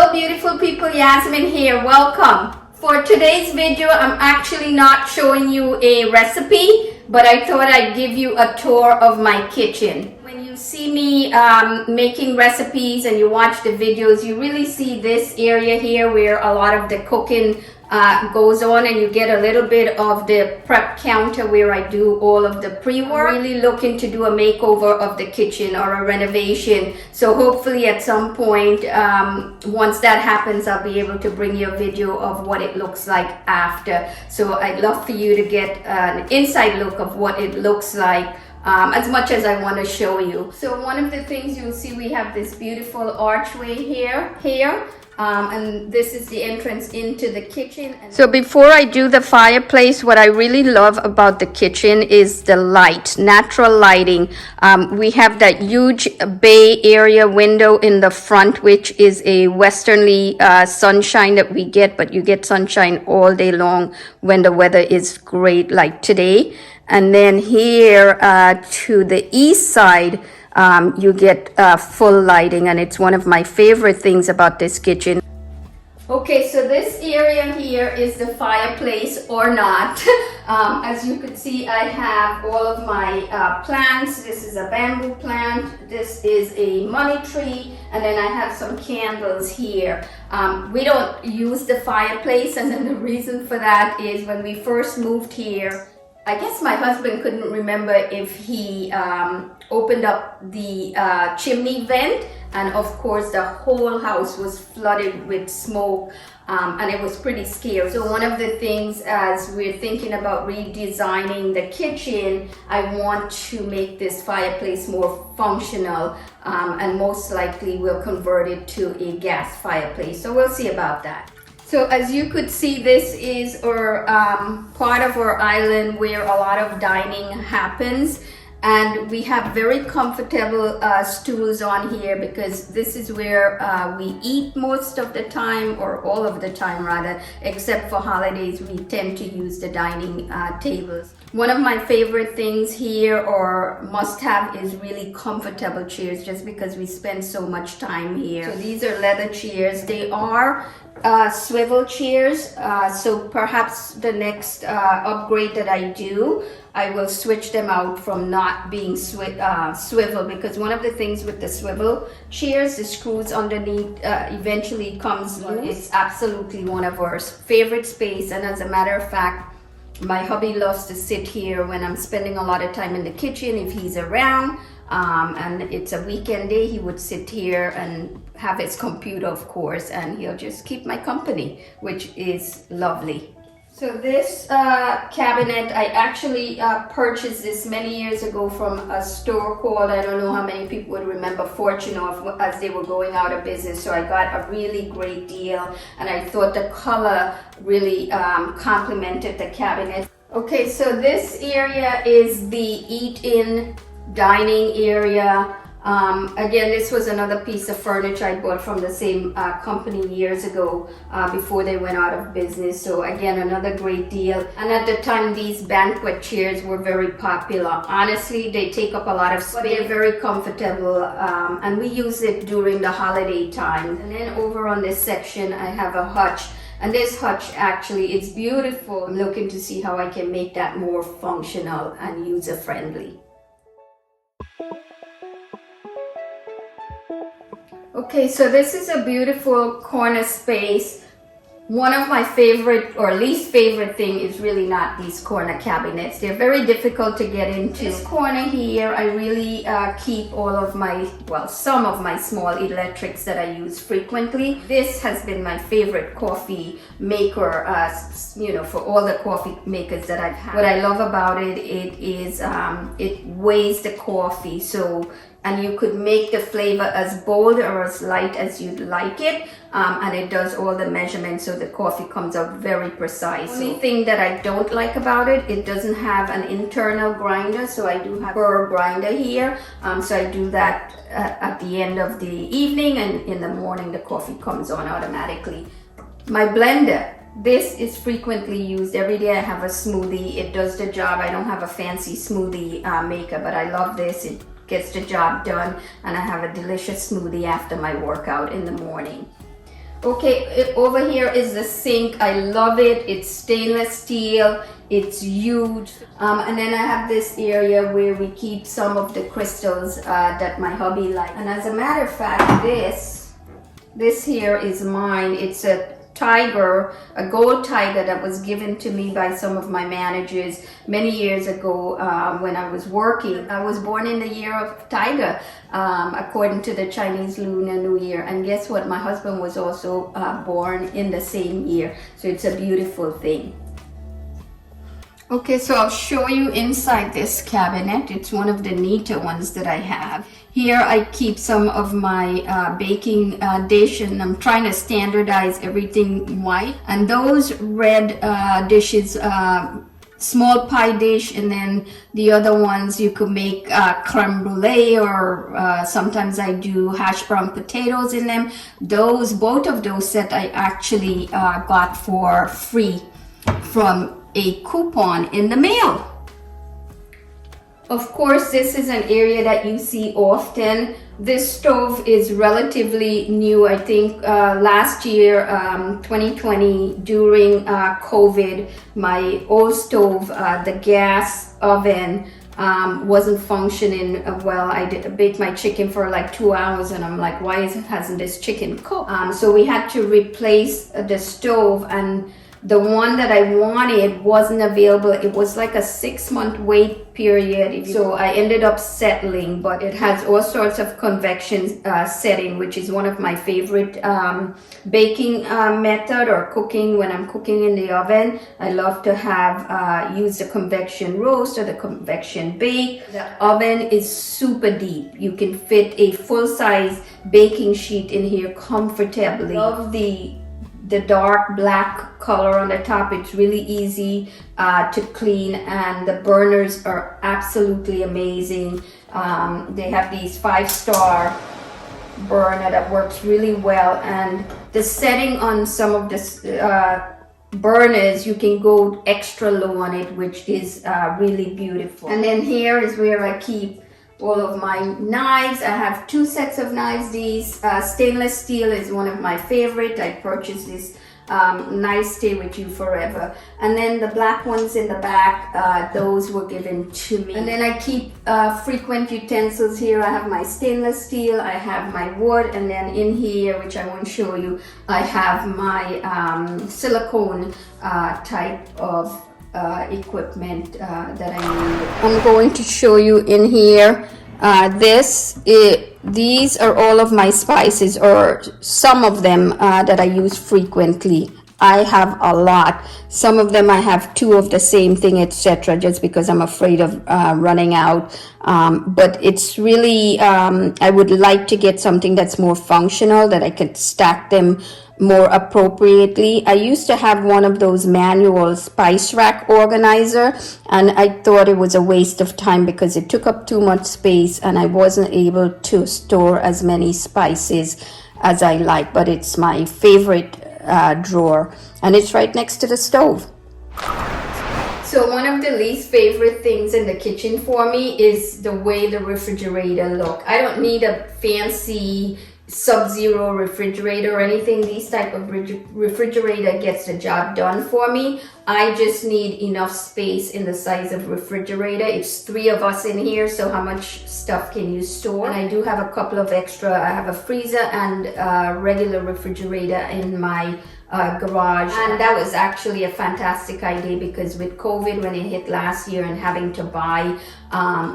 Hello beautiful people, Yasmin here. Welcome. For today's video, I'm actually not showing you a recipe, but I thought I'd give you a tour of my kitchen. When you see me making recipes and you watch the videos, you really see this area here where a lot of the cooking goes on, and you get a little bit of the prep counter where I do all of the pre-work. I'm really looking to do a makeover of the kitchen or a renovation, so hopefully at some point once that happens, I'll be able to bring you a video of what it looks like after. So I'd love for you to get an inside look of what it looks like as much as I want to show you. So one of the things you'll see, we have this beautiful archway here. And this is the entrance into the kitchen. So before I do the fireplace, what I really love about the kitchen is the light, natural lighting. We have that huge bay area window in the front, which is a westerly sunshine that we get, but you get sunshine all day long when the weather is great like today. And then here to the east side, you get full lighting, and it's one of my favorite things about this kitchen. Okay, so this area here is the fireplace or not. As you can see, I have all of my plants. This is a bamboo plant. This is a money tree. And then I have some candles here. We don't use the fireplace, and then the reason for that is when we first moved here, I guess my husband couldn't remember if he opened up the chimney vent, and of course the whole house was flooded with smoke, and it was pretty scary. So one of the things, as we're thinking about redesigning the kitchen, I want to make this fireplace more functional, and most likely we'll convert it to a gas fireplace. So we'll see about that. So as you could see, this is our part of our island where a lot of dining happens, and we have very comfortable stools on here because this is where we eat most of the time, or all of the time rather, except for holidays. We tend to use the dining tables. One of my favorite things here, or must have, is really comfortable chairs, just because we spend so much time here. So these are leather chairs. They are swivel chairs, so perhaps the next upgrade that I do, I will switch them out from not being swivel, because one of the things with the swivel chairs, the screws underneath eventually comes loose. It's absolutely one of our favorite space, and as a matter of fact, my hubby loves to sit here when I'm spending a lot of time in the kitchen. If he's around and it's a weekend day, he would sit here and have his computer, of course, and he'll just keep my company, which is lovely. So this cabinet, I actually purchased this many years ago from a store called, I don't know how many people would remember, Fortune, as they were going out of business. So I got a really great deal, and I thought the color really complemented the cabinet. Okay, so this area is the eat-in dining area. Again, this was another piece of furniture I bought from the same company years ago before they went out of business. So again, another great deal. And at the time, these banquet chairs were very popular. Honestly, they take up a lot of space, but they're very comfortable, and we use it during the holiday time. And then over on this section, I have a hutch. And this hutch, actually, it's beautiful. I'm looking to see how I can make that more functional and user-friendly. Okay, so this is a beautiful corner space. One of my favorite or least favorite thing is really not these corner cabinets. They're very difficult to get into. This corner here, I really keep all of my, well, some of my small electrics that I use frequently. This has been my favorite coffee maker, you know, for all the coffee makers that I've had. What I love about it, it weighs the coffee, so, and you could make the flavor as bold or as light as you'd like it, and it does all the measurements, so the coffee comes out very precise. The only thing that I don't like about it, it doesn't have an internal grinder, so I do have a burr grinder here, so I do that at the end of the evening, and in the morning the coffee comes on automatically. My blender, this is frequently used. Every day I have a smoothie. It does the job. I don't have a fancy smoothie maker, but I love this. It gets the job done, and I have a delicious smoothie after my workout in the morning. Okay, over here is the sink. I love it. It's stainless steel. It's huge. And then I have this area where we keep some of the crystals that my hubby likes. And as a matter of fact, this here is mine. It's a tiger, a gold tiger that was given to me by some of my managers many years ago when I was working. I was born in the year of tiger, according to the Chinese Lunar New Year. And guess what? My husband was also born in the same year. So it's a beautiful thing. Okay, so I'll show you inside this cabinet. It's one of the neater ones that I have. Here I keep some of my baking dish, and I'm trying to standardize everything white. And those red dishes, small pie dish, and then the other ones you could make creme brulee, or sometimes I do hash brown potatoes in them. Both of those set I actually got for free from a coupon in the mail. Of course, this is an area that you see often. This stove is relatively new. I think last year, 2020, during COVID, my old stove, the gas oven, wasn't functioning well. I baked my chicken for like 2 hours, and I'm like, why hasn't this chicken cooked? So we had to replace the stove, and the one that I wanted wasn't available. It was like a 6-month wait period. So I ended up settling, but it has all sorts of convection setting, which is one of my favorite baking method or cooking. When I'm cooking in the oven, I love to have use the convection roast or the convection bake. The oven is super deep. You can fit a full-size baking sheet in here comfortably. Love the dark black color on the top. It's really easy to clean, and the burners are absolutely amazing. They have these 5-star burner that works really well, and the setting on some of the burners, you can go extra low on it, which is really beautiful. And then here is where I keep all of my knives. I have 2 sets of knives. These stainless steel is one of my favorite. I purchased this knives stay with you forever. And then the black ones in the back, those were given to me. And then I keep frequent utensils here. I have my stainless steel, I have my wood, and then in here, which I won't show you, I have my silicone type of equipment that I need. I'm going to show you in here. These are all of my spices, or some of them that I use frequently. I have a lot. Some of them I have 2 of the same thing, etc., just because I'm afraid of running out. But it's really, I would like to get something that's more functional, that I could stack them more appropriately. I used to have one of those manual spice rack organizer, and I thought it was a waste of time because it took up too much space and I wasn't able to store as many spices as I like. But it's my favorite drawer, and it's right next to the stove. So one of the least favorite things in the kitchen for me is the way the refrigerator look. I don't need a fancy Sub-Zero refrigerator or anything. These type of refrigerator gets the job done for me. I just need enough space in the size of refrigerator. It's 3 of us in here, so how much stuff can you store? And I do have a couple of extra. I have a freezer and a regular refrigerator in my garage, and that was actually a fantastic idea, because with COVID, when it hit last year, and having to buy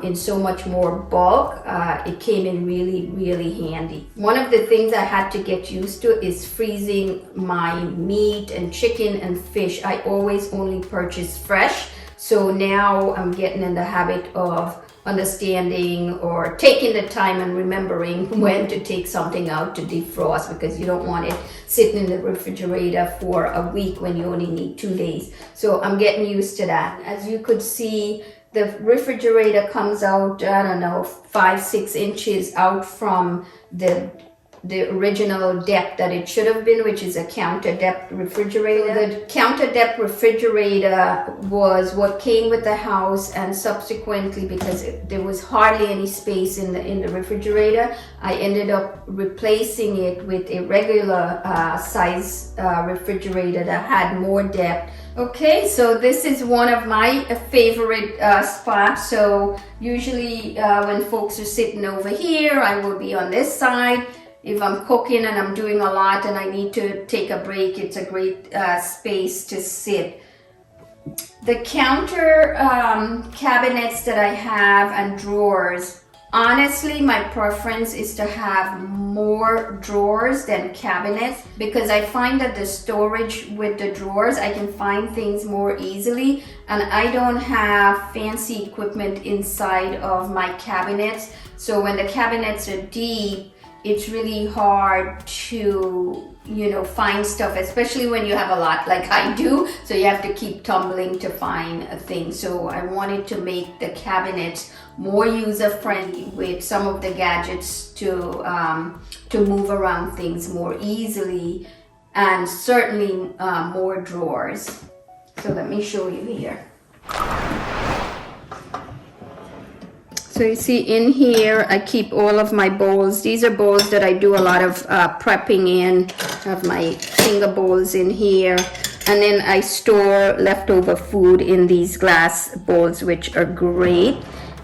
in so much more bulk, it came in really handy. One of the things I had to get used to is freezing my meat and chicken and fish. I always only purchase fresh, so now I'm getting in the habit of understanding or taking the time and remembering when to take something out to defrost, because you don't want it sitting in the refrigerator for a week when you only need 2 days. So I'm getting used to that. As you could see, the refrigerator comes out, I don't know, 5-6 inches out from the the original depth that it should have been, which is a counter depth refrigerator. The counter depth refrigerator was what came with the house, and subsequently, because there was hardly any space in the refrigerator, I ended up replacing it with a regular size refrigerator that had more depth. Okay, so this is one of my favorite spots. So usually when folks are sitting over here, I will be on this side. If I'm cooking and I'm doing a lot and I need to take a break, it's a great space to sit. The counter cabinets that I have and drawers, honestly, my preference is to have more drawers than cabinets, because I find that the storage with the drawers, I can find things more easily, and I don't have fancy equipment inside of my cabinets. So when the cabinets are deep, it's really hard to, find stuff, especially when you have a lot like I do. So you have to keep tumbling to find things. So I wanted to make the cabinets more user-friendly with some of the gadgets to move around things more easily, and certainly more drawers. So let me show you here. So you see in here, I keep all of my bowls. These are bowls that I do a lot of prepping in. I have my finger bowls in here. And then I store leftover food in these glass bowls, which are great.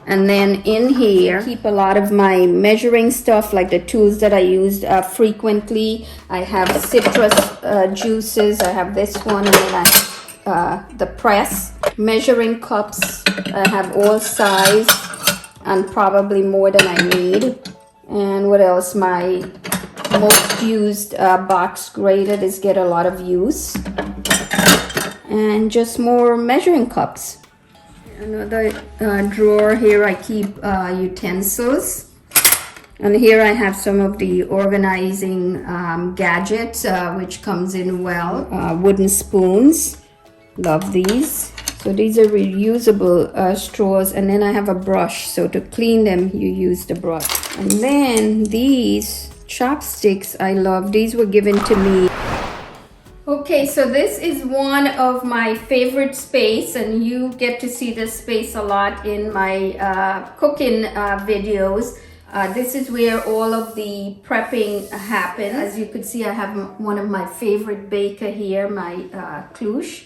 And then in here, I keep a lot of my measuring stuff, like the tools that I use frequently. I have citrus juices. I have this one, and then I have the press. Measuring cups. I have all size, and probably more than I need. And what else? My most used box grater is get a lot of use. And just more measuring cups. Another drawer here, I keep utensils. And here I have some of the organizing gadgets, which comes in well. Wooden spoons, love these. So these are reusable straws, and then I have a brush. So to clean them, you use the brush. And then these chopsticks, I love. These were given to me. Okay, so this is one of my favorite space, and you get to see this space a lot in my cooking videos. This is where all of the prepping happens. As you could see, I have one of my favorite baker here, my cloche.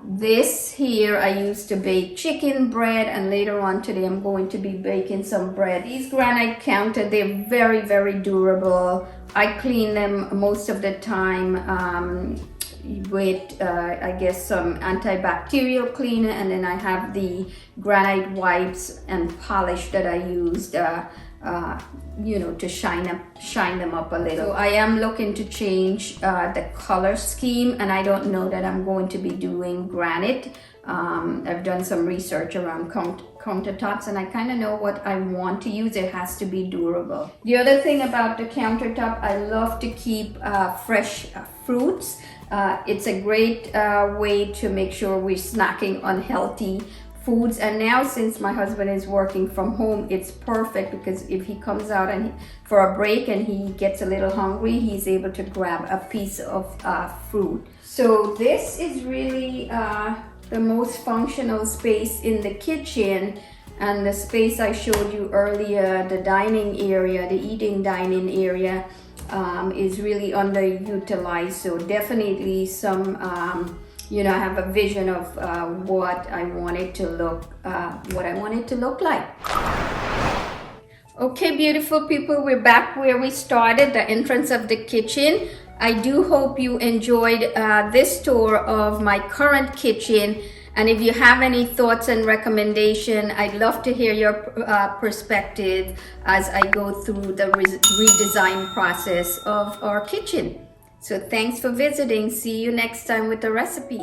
This here I used to bake chicken bread, and later on today I'm going to be baking some bread. These granite counter, they're very, very durable. I clean them most of the time with I guess some antibacterial cleaner, and then I have the granite wipes and polish that I used to shine them up a little. So I am looking to change the color scheme, and I don't know that I'm going to be doing granite. I've done some research around countertops, and I kind of know what I want to use. It has to be durable. The other thing about the countertop, I love to keep fresh fruits. It's a great way to make sure we're snacking on healthy foods. And now, since my husband is working from home, it's perfect, because if he comes out and for a break and he gets a little hungry, he's able to grab a piece of fruit. So this is really the most functional space in the kitchen, and the space I showed you earlier, the dining area, the eating dining area, is really underutilized. So definitely some I have a vision of what I want it to look like. Okay, beautiful people, we're back where we started, the entrance of the kitchen. I do hope you enjoyed this tour of my current kitchen. And if you have any thoughts and recommendation, I'd love to hear your perspective as I go through the redesign process of our kitchen. So thanks for visiting. See you next time with a recipe.